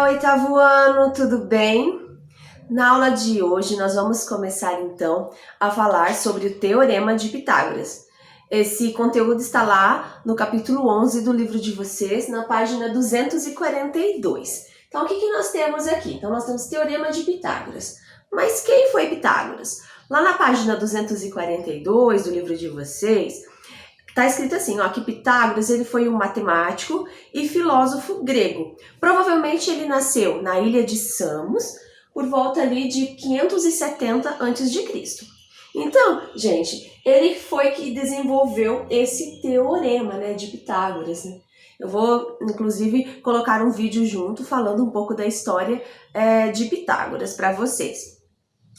oitavo ano, tudo bem? Na aula de hoje nós vamos começar então a falar sobre o Teorema de Pitágoras. Esse conteúdo está lá no capítulo 11 do livro de vocês, na página 242. Então o que nós temos aqui? Então nós temos Teorema de Pitágoras. Mas quem foi Pitágoras? Lá na página 242 do livro de vocês, está escrito assim, ó, que Pitágoras ele foi um matemático e filósofo grego. Provavelmente ele nasceu na ilha de Samos, por volta ali de 570 a.C. Então, gente, ele foi que desenvolveu esse teorema, né, de Pitágoras, né? Eu vou, inclusive, colocar um vídeo junto falando um pouco da história de Pitágoras para vocês.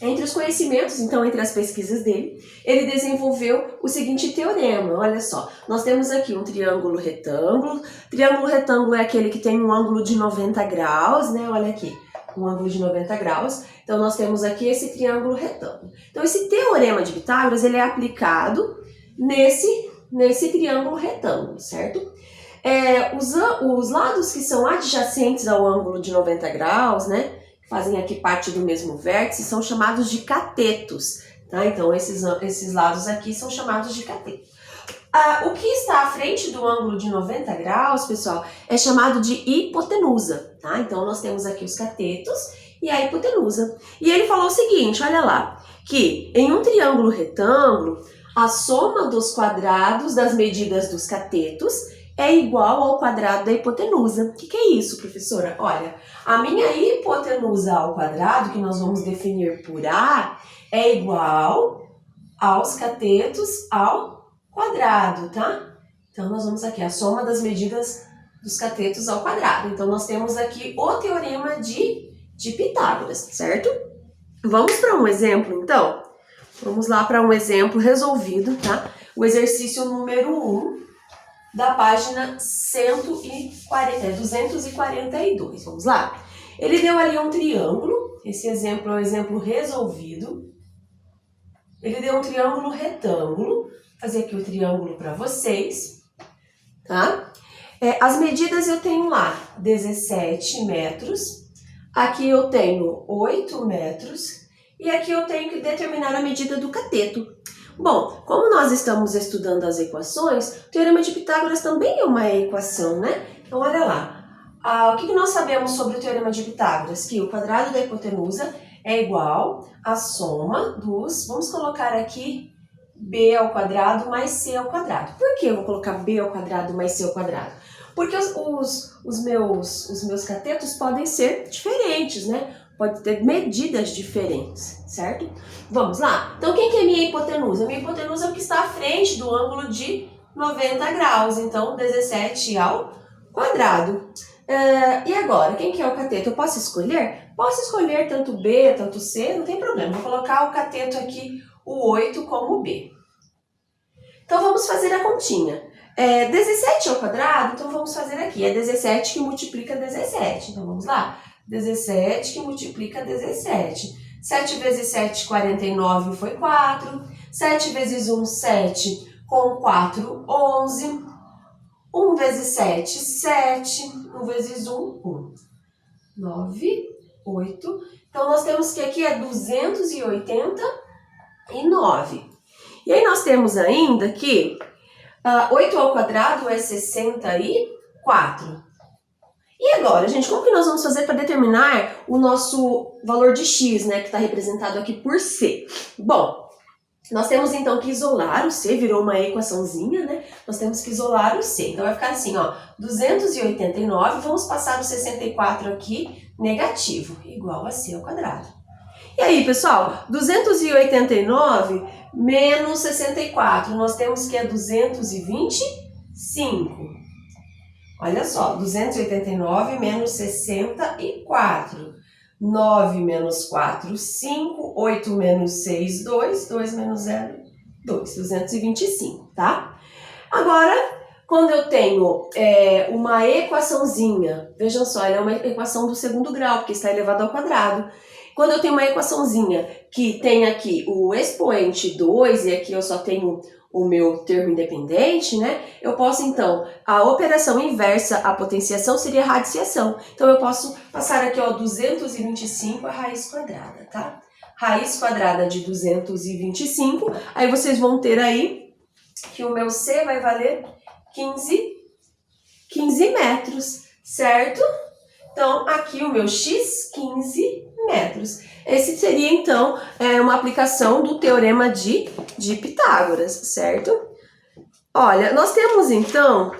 Entre os conhecimentos, então, entre as pesquisas dele, ele desenvolveu o seguinte teorema, olha só. Nós temos aqui um triângulo retângulo. Triângulo retângulo é aquele que tem um ângulo de 90 graus, né? Olha aqui, um ângulo de 90 graus. Então, nós temos aqui esse triângulo retângulo. Então, esse teorema de Pitágoras, ele é aplicado nesse triângulo retângulo, certo? Os lados que são adjacentes ao ângulo de 90 graus, né? Fazem aqui parte do mesmo vértice, são chamados de catetos, tá? Então, esses lados aqui são chamados de catetos. O que está à frente do ângulo de 90 graus, pessoal, é chamado de hipotenusa, tá? Então, nós temos aqui os catetos e a hipotenusa. E ele falou o seguinte, olha lá, que em um triângulo retângulo, a soma dos quadrados das medidas dos catetos é igual ao quadrado da hipotenusa. O que é isso, professora? Olha, a minha hipotenusa ao quadrado, que nós vamos definir por A, é igual aos catetos ao quadrado, tá? Então, nós vamos aqui, a soma das medidas dos catetos ao quadrado. Então, nós temos aqui o teorema de Pitágoras, certo? Vamos para um exemplo, então? Vamos lá para um exemplo resolvido, tá? O exercício número 1. Da página 242. Vamos lá? Ele deu ali um triângulo. Esse exemplo é um exemplo resolvido. Ele deu um triângulo retângulo. Vou fazer aqui o triângulo para vocês. Tá? As medidas eu tenho lá 17 metros. Aqui eu tenho 8 metros. E aqui eu tenho que determinar a medida do cateto. Bom, como nós estamos estudando as equações, o Teorema de Pitágoras também é uma equação, né? Então, olha lá. O que nós sabemos sobre o Teorema de Pitágoras? Que o quadrado da hipotenusa é igual à soma dos... Vamos colocar aqui b ao quadrado mais c ao quadrado. Por que eu vou colocar b ao quadrado mais c ao quadrado? Porque os meus catetos podem ser diferentes, né? Pode ter medidas diferentes, certo? Vamos lá? Então, quem que é minha hipotenusa? Minha hipotenusa é o que está à frente do ângulo de 90 graus. Então, 17 ao quadrado. E agora, quem que é o cateto? Eu posso escolher? Posso escolher tanto B, tanto C, não tem problema. Vou colocar o cateto aqui, o 8, como B. Então, vamos fazer a continha. 17 ao quadrado, então vamos fazer aqui. É 17 que multiplica 17. Então, vamos lá? 17 que multiplica 17. 7 vezes 7, 49 foi 4. 7 vezes 1, 7. Com 4, 11. 1 vezes 7, 7. 1 vezes 1, 1. 9, 8. Então, nós temos que aqui é 289. E aí, nós temos ainda que 8 ao quadrado é 64. E agora, gente, como que nós vamos fazer para determinar o nosso valor de x, né, que está representado aqui por c? Bom, nós temos então que isolar o c, virou uma equaçãozinha, né? Nós temos que isolar o c. Então vai ficar assim, ó, 289, vamos passar o 64 aqui, negativo, igual a c ao quadrado. E aí, pessoal, 289 menos 64, nós temos que é 225. Olha só, 289 menos 64. 9 menos 4, 5. 8 menos 6, 2. 2 menos 0, 2. 225, tá? Agora, quando eu tenho uma equaçãozinha, vejam só, ela é uma equação do segundo grau, porque está elevado ao quadrado. Quando eu tenho uma equaçãozinha que tem aqui o expoente 2 e aqui eu só tenho o meu termo independente, né? Eu posso, então, a operação inversa à potenciação seria a radiciação. Então, eu posso passar aqui, ó, 225 a raiz quadrada, tá? Raiz quadrada de 225, aí vocês vão ter aí que o meu C vai valer 15 metros, certo? Então, aqui o meu X, 15 metros. Esse seria, então, uma aplicação do teorema de Pitágoras, certo? Olha, nós temos, então,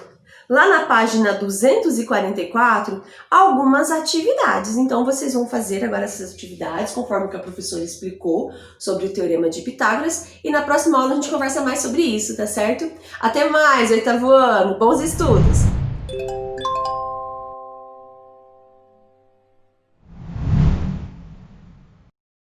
lá na página 244, algumas atividades. Então, vocês vão fazer agora essas atividades, conforme o que a professora explicou sobre o teorema de Pitágoras. E na próxima aula a gente conversa mais sobre isso, tá certo? Até mais, 8º ano! Bons estudos!